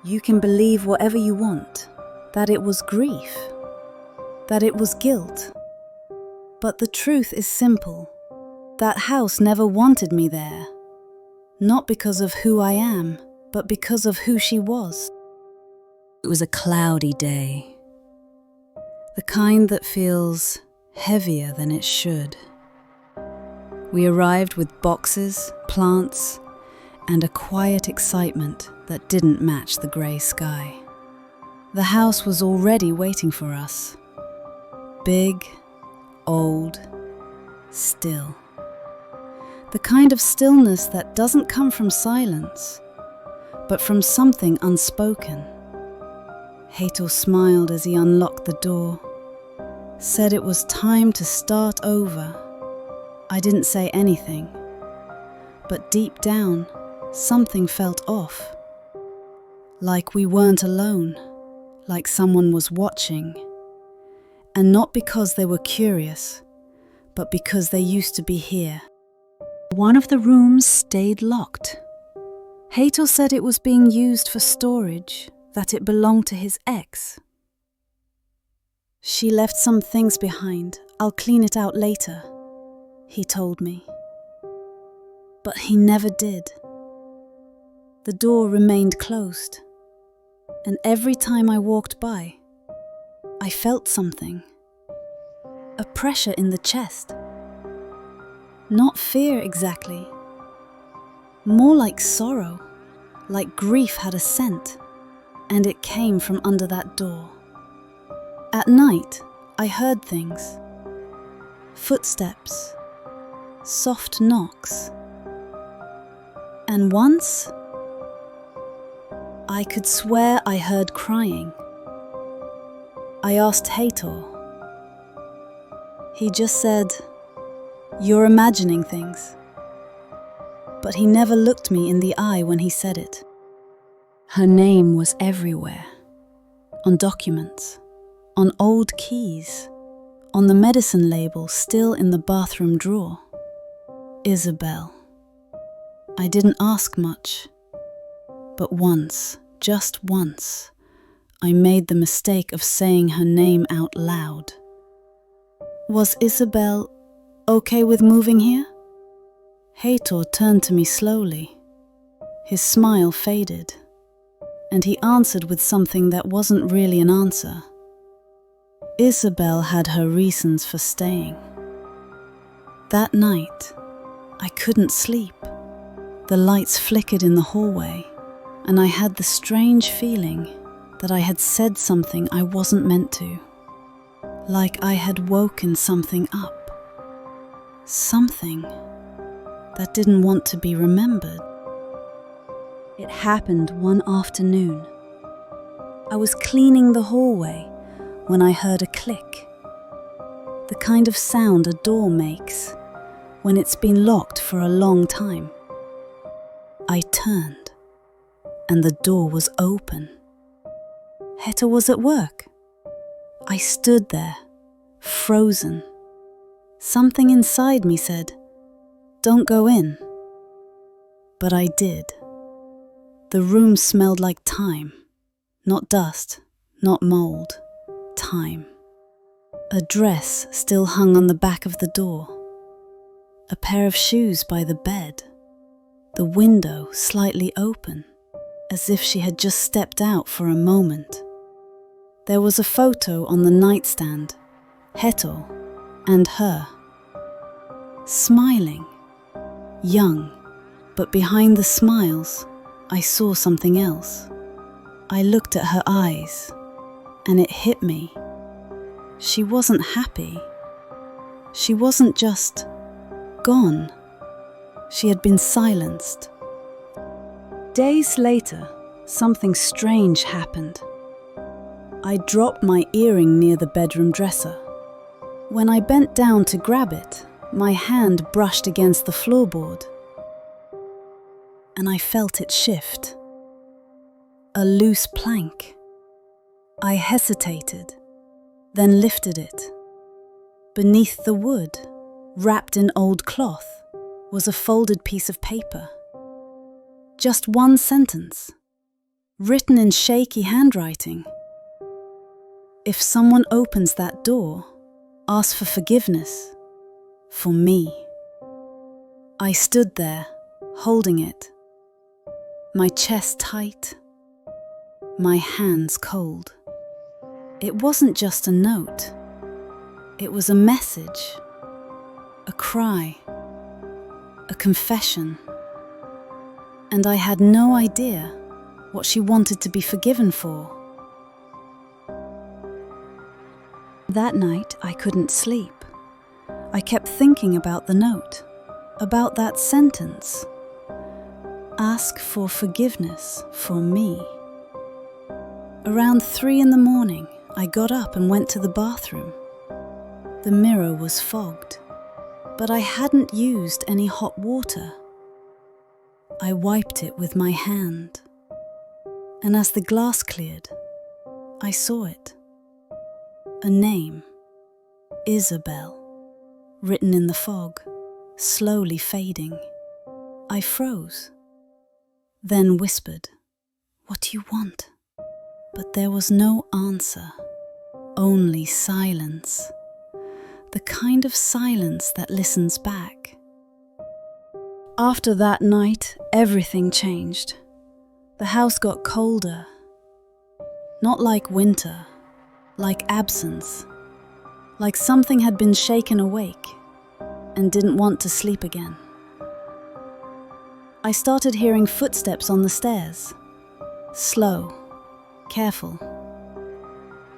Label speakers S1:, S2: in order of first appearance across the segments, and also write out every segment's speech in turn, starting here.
S1: You can believe whatever you want, that it was grief, that it was guilt. But the truth is simple. That house never wanted me there. Not because of who I am, but because of who she was. It was a cloudy day. The kind that feels heavier than it should. We arrived with boxes, plants, and a quiet excitement that didn't match the grey sky. The house was already waiting for us. Big, old, still. The kind of stillness that doesn't come from silence, but from something unspoken. Hator smiled as he unlocked the door, said it was time to start over. I didn't say anything, but deep down, something felt off. Like we weren't alone, like someone was watching. And not because they were curious, but because they used to be here. One of the rooms stayed locked. Hator said it was being used for storage, that it belonged to his ex. She left some things behind. I'll clean it out later, he told me. But he never did. The door remained closed, and every time I walked by, I felt something. A pressure in the chest. Not fear exactly. More like sorrow, like grief had a scent, and it came from under that door. At night, I heard things. Footsteps, soft knocks. And once, I could swear I heard crying. I asked Hator. He just said, "You're imagining things." But he never looked me in the eye when he said it. Her name was everywhere. On documents, on old keys, on the medicine label still in the bathroom drawer. Isabel. I didn't ask much, but once, just once, I made the mistake of saying her name out loud. Was Isabel okay with moving here? Hator turned to me slowly. His smile faded, and he answered with something that wasn't really an answer. Isabel had her reasons for staying. That night, I couldn't sleep. The lights flickered in the hallway, and I had the strange feeling that I had said something I wasn't meant to. Like I had woken something up. Something that didn't want to be remembered. It happened one afternoon. I was cleaning the hallway when I heard a click. The kind of sound a door makes when it's been locked for a long time. I turned, and the door was open. Hator was at work. I stood there, frozen. Something inside me said, "Don't go in." But I did. The room smelled like time. Not dust, not mold. Time. A dress still hung on the back of the door. A pair of shoes by the bed. The window slightly open, as if she had just stepped out for a moment. There was a photo on the nightstand, Hator and her. Smiling, young, but behind the smiles, I saw something else. I looked at her eyes, and it hit me. She wasn't happy. She wasn't just gone. She had been silenced. Days later, something strange happened. I dropped my earring near the bedroom dresser. When I bent down to grab it, my hand brushed against the floorboard, and I felt it shift. A loose plank. I hesitated, then lifted it. Beneath the wood, wrapped in old cloth, was a folded piece of paper. Just one sentence, written in shaky handwriting. If someone opens that door, ask for forgiveness. For me. I stood there, holding it. My chest tight. My hands cold. It wasn't just a note. It was a message. A cry. A confession. And I had no idea what she wanted to be forgiven for. That night, I couldn't sleep. I kept thinking about the note, about that sentence. Ask for forgiveness for me. Around 3 a.m, I got up and went to the bathroom. The mirror was fogged, but I hadn't used any hot water. I wiped it with my hand, and as the glass cleared, I saw it. A name, Isabel, written in the fog, slowly fading. I froze, then whispered, "What do you want?" But there was no answer, only silence. The kind of silence that listens back. After that night, everything changed. The house got colder. Not like winter, like absence. Like something had been shaken awake and didn't want to sleep again. I started hearing footsteps on the stairs. Slow, careful.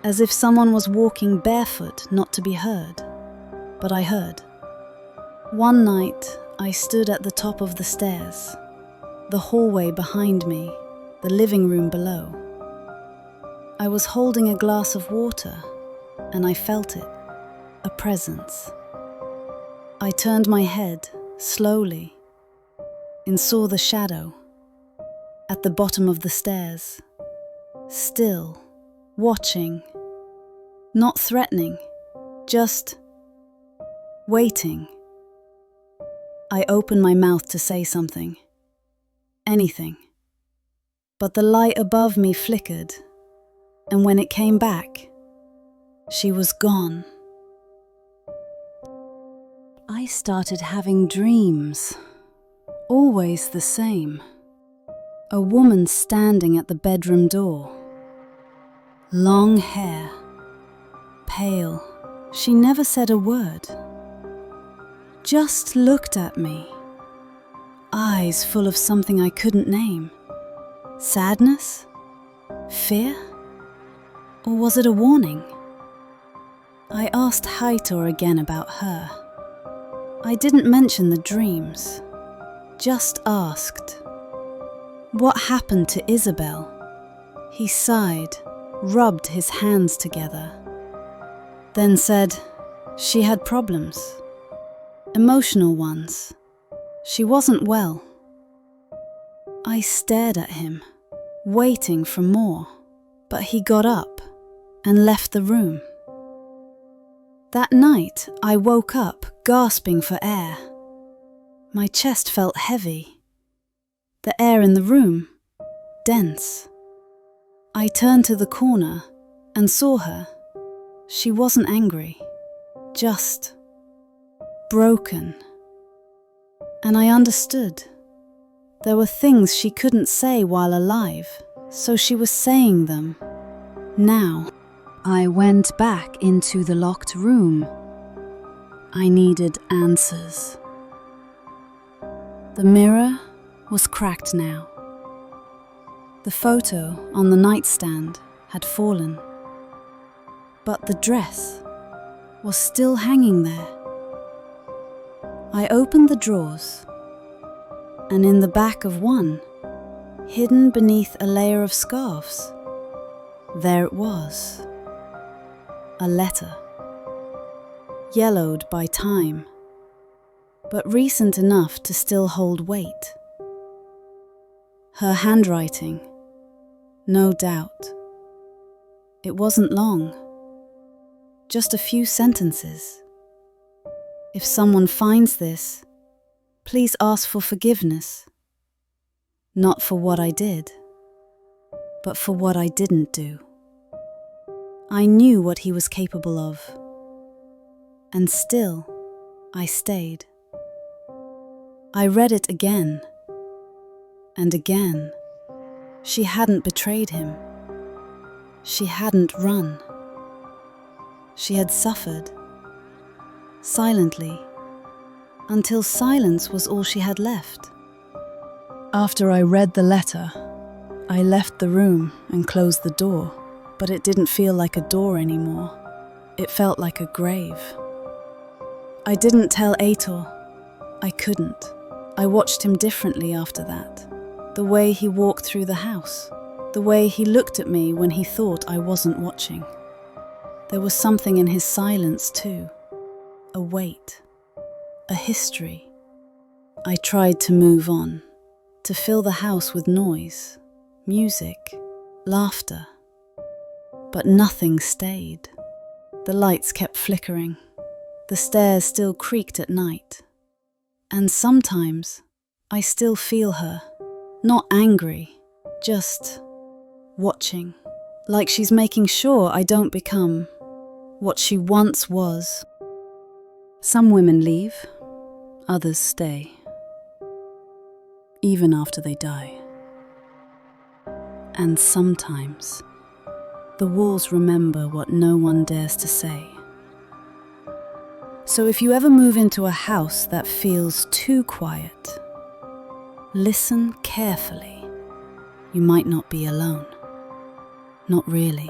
S1: As if someone was walking barefoot, not to be heard. But I heard. One night, I stood at the top of the stairs, the hallway behind me, the living room below. I was holding a glass of water, and I felt it, a presence. I turned my head, slowly, and saw the shadow, at the bottom of the stairs, still, watching, not threatening, just waiting. I opened my mouth to say something, anything, but the light above me flickered, and when it came back, she was gone. I started having dreams, always the same. A woman standing at the bedroom door. Long hair, pale, she never said a word. Just looked at me, eyes full of something I couldn't name. Sadness? Fear? Or was it a warning? I asked Haitor again about her. I didn't mention the dreams, just asked, "What happened to Isabel?" He sighed, rubbed his hands together, then said, "She had problems. Emotional ones. She wasn't well." I stared at him, waiting for more, but he got up and left the room. That night, I woke up gasping for air. My chest felt heavy. The air in the room, dense. I turned to the corner and saw her. She wasn't angry, just broken. And I understood. There were things she couldn't say while alive, so she was saying them now. I went back into the locked room. I needed answers. The mirror was cracked now. The photo on the nightstand had fallen, but the dress was still hanging there. I opened the drawers, and in the back of one, hidden beneath a layer of scarves, there it was. A letter, yellowed by time, but recent enough to still hold weight. Her handwriting, no doubt. It wasn't long, just a few sentences. If someone finds this, please ask for forgiveness, not for what I did, but for what I didn't do. I knew what he was capable of, and still I stayed. I read it again and again. She hadn't betrayed him. She hadn't run. She had suffered, silently, until silence was all she had left. After I read the letter, I left the room and closed the door, but it didn't feel like a door anymore. It felt like a grave. I didn't tell Aitor. I couldn't. I watched him differently after that. The way he walked through the house. The way he looked at me when he thought I wasn't watching. There was something in his silence too. A weight. A history. I tried to move on. To fill the house with noise, music, laughter. But nothing stayed. The lights kept flickering. The stairs still creaked at night. And sometimes I still feel her, not angry, just watching, like she's making sure I don't become what she once was. Some women leave, others stay, even after they die. And sometimes the walls remember what no one dares to say. So if you ever move into a house that feels too quiet, listen carefully. You might not be alone. Not really.